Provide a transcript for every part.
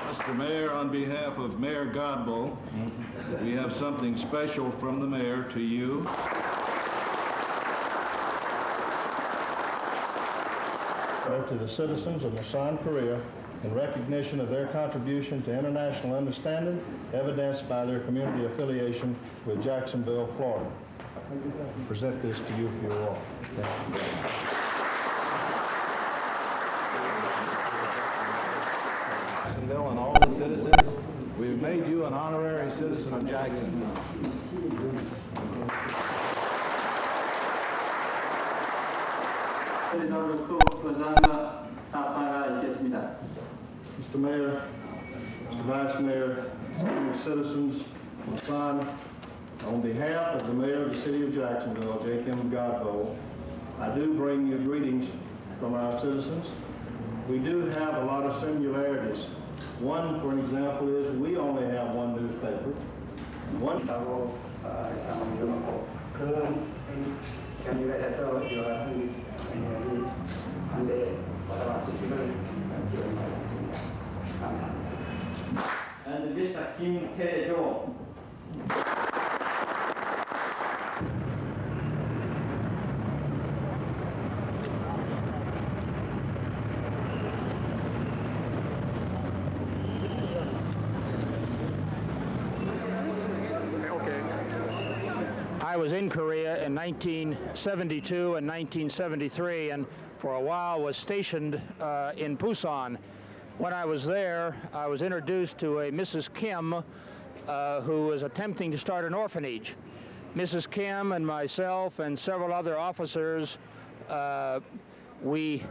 Mr. Mayor, on behalf of Mayor Godbolt, we have something special from the mayor to you. To the citizens of Masan, Korea, in recognition of their contribution to international understanding, evidenced by their community affiliation with Jacksonville, Florida. I present this to you for your walk. Thank you very much. Jacksonville and all the citizens, we've made you an honorary citizen of Jacksonville. Mr. Mayor, Mr. Vice Mayor, senior citizens, Masan, on behalf of the Mayor of the City of Jacksonville, J.Kim Godbolt, I do bring you greetings from our citizens. We do have a lot of similarities. One, for an example, is we only have one newspaper. And Mr. Kim Tae-jo. I was in Korea in 1972 and 1973, and for a while was stationed in Busan. When I was there, I was introduced to a Mrs. Kim who was attempting to start an orphanage. Mrs. Kim and myself and several other officers, we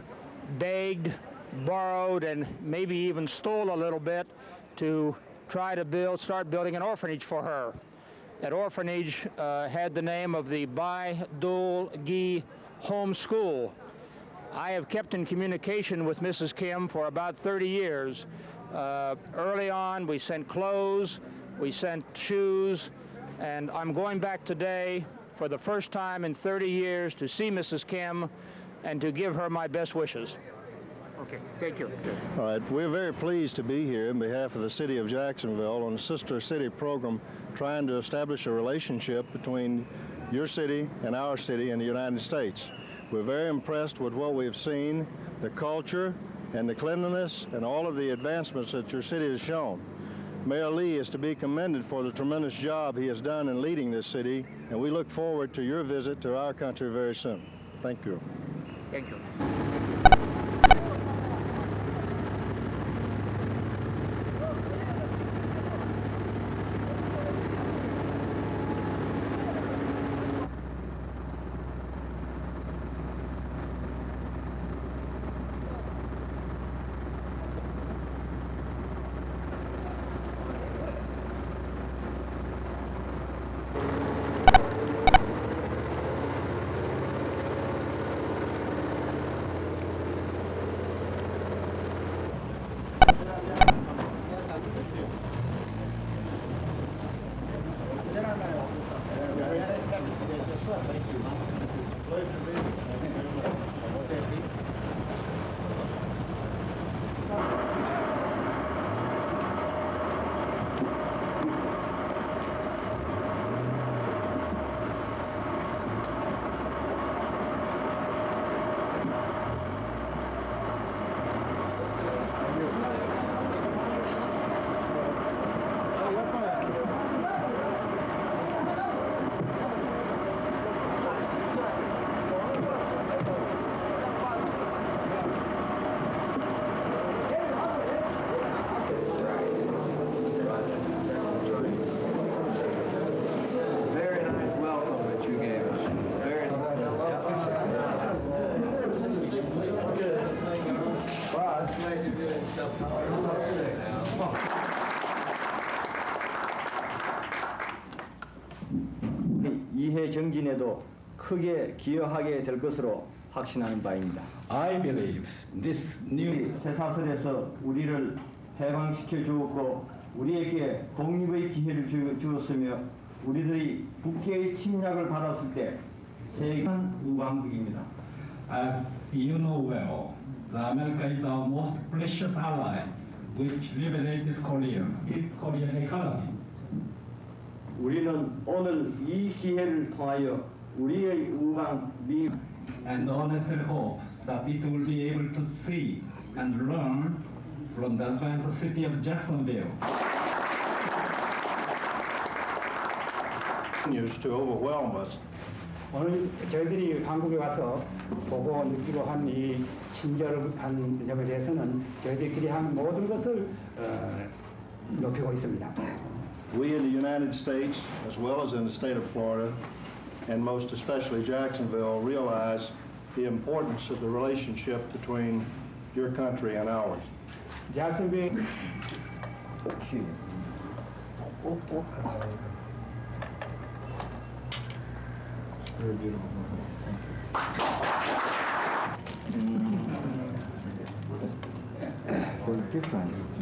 begged, borrowed, and maybe even stole a little bit to try to start building an orphanage for her. That orphanage had the name of the Bai Dul Gi Home School. I have kept in communication with Mrs. Kim for about 30 years. Early on, we sent clothes, we sent shoes, and I'm going back today for the first time in 30 years to see Mrs. Kim and to give her my best wishes. Okay, thank you. All right, we're very pleased to be here on behalf of the City of Jacksonville on a sister city program trying to establish a relationship between your city and our city in the United States. We're very impressed with what we've seen, the culture and the cleanliness and all of the advancements that your city has shown. Mayor Lee is to be commended for the tremendous job he has done in leading this city, and we look forward to your visit to our country very soon. Thank you. Thank you. 이해 정진에도 크게 기여하게 될 것으로 확신하는 바입니다. I believe this new 쇠사슬에서 우리를 해방시켜 주었고 우리에게 독립의 기회를 주었으며 우리들이 북해의 침략을 받았을 때 세계한 우방국입니다. as you know well, the America is our most precious ally which liberated Korea, its Korean economy. 우리는 오늘 이 기회를 통하여 우리의 우방 미 And honestly hope that it will be able to see and learn from the advanced city of Jacksonville. Continues to overwhelm us. 오늘 저희들이 한국에 와서 보고 느끼고 한 이 친절한 점에 대해서는 저희들끼리 한 모든 것을 높이고 있습니다. We in the United States, as well as in the state of Florida, and most especially Jacksonville, realize the importance of the relationship between your country and ours. 잭슨빌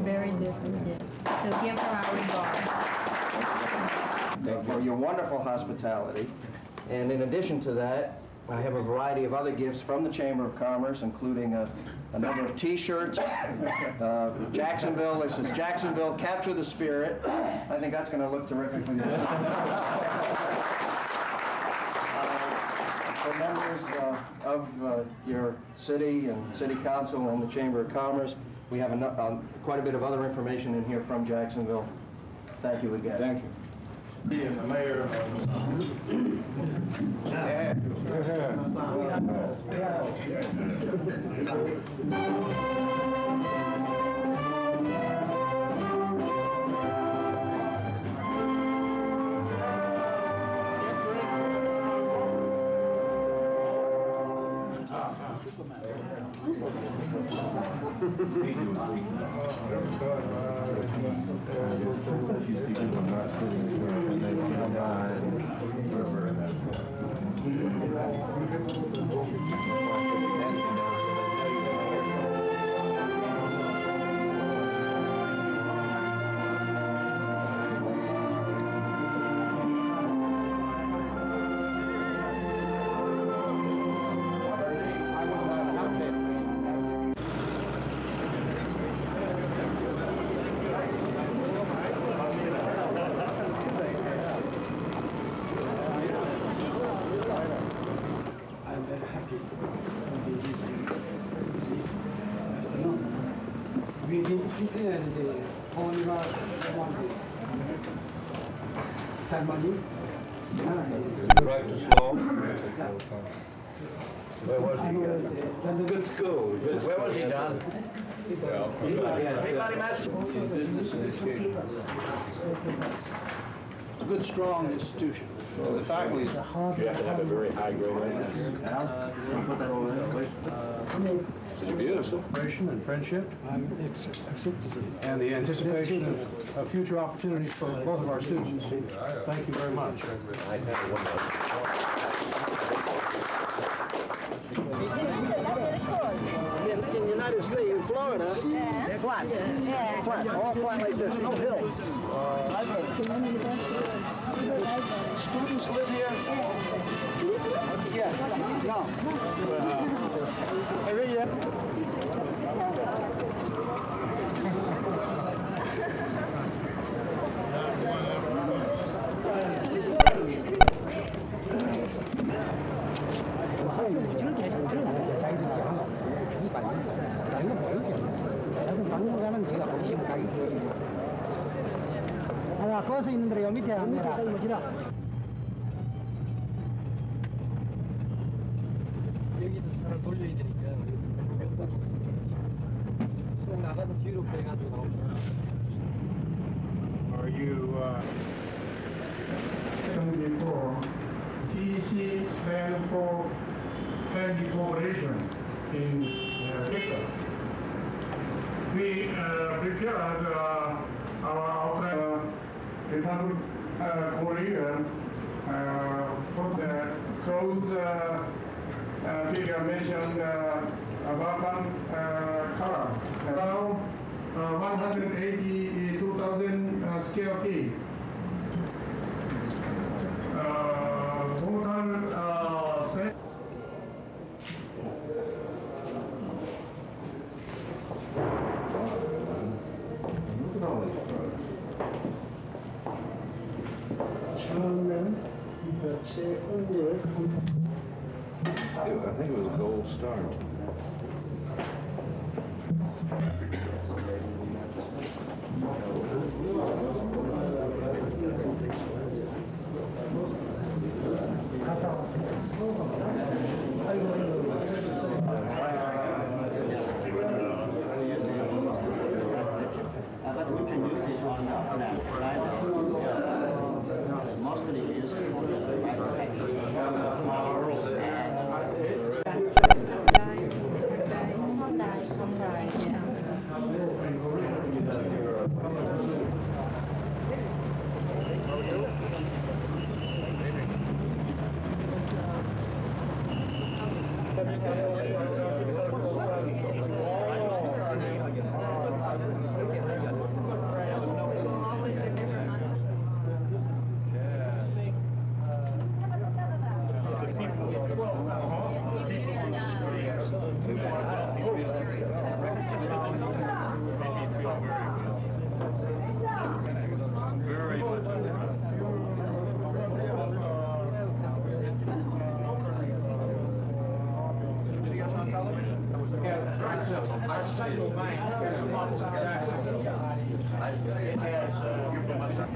Very different, yes. So give her our regard. For your wonderful hospitality. And in addition to that, I have a variety of other gifts from the Chamber of Commerce, including a number of T-shirts. Jacksonville, this is Jacksonville, Capture the Spirit. I think that's going to look terrifically good. For members of your city and city council and the Chamber of Commerce, we have quite a bit of other information in here from Jacksonville. Thank you again. Thank you. And the mayor I'm very happy to be this afternoon. We did prepare the formal ceremony. Practice law. Where was he? Good school. Where was he, Don? A good, strong institution. The faculty, you have to have a very high grade. Beautiful. Cooperation and friendship. And the anticipation of future opportunities for both of our students. Thank you very much. in the United States, in Florida, flat. Flat, all flat like this, no hills. Students live here? Yeah, no. 거기서 있는 대로 밑에 앉아라. 여기도 차를 돌려야 되니까 쏙 나가서 뒤로 빼가지고 나오잖아. Are you before TCEK stands for Family Cooperation in Texas. We prepared our outline Republic Korea for the close figure mentioned bottom color. Around 182,000 square feet. Total set. I think it was a gold start. But we can use it on mostly used for the không đài.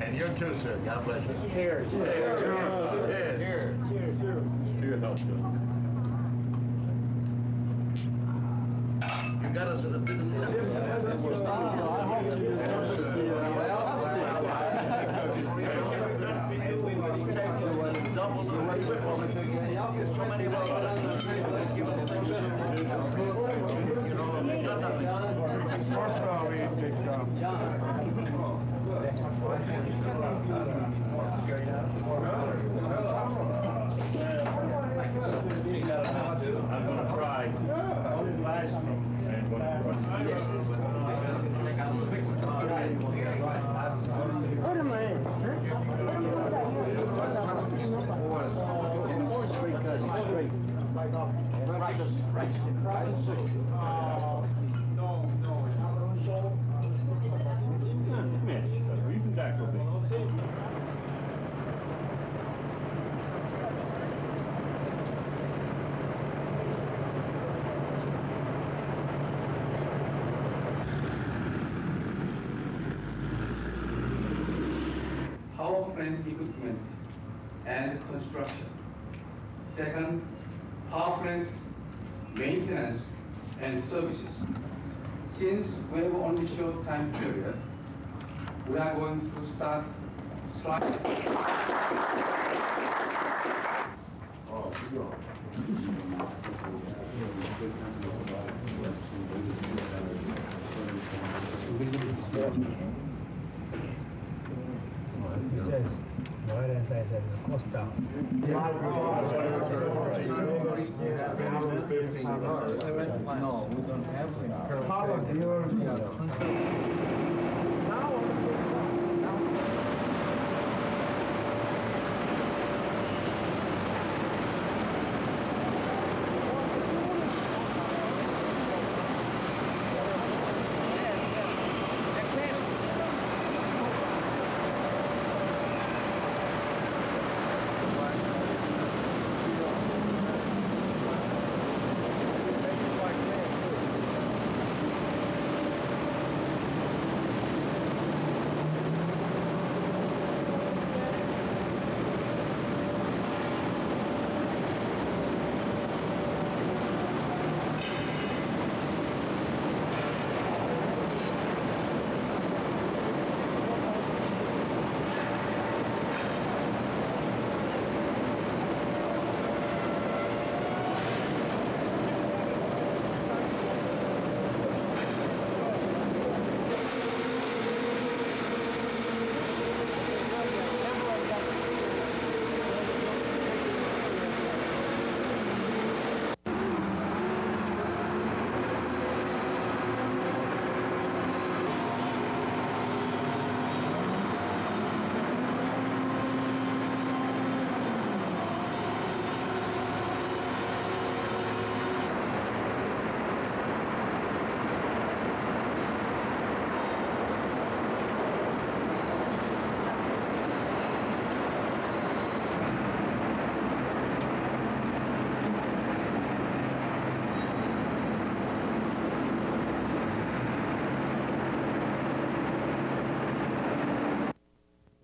And you too, sir. God bless you. Cheers. Cheers. To your health, sir. You got us in the business. I'm going to try. Power plant equipment and construction. Second, power plant maintenance and services. Since we have only short time period, we are going to start No, we don't have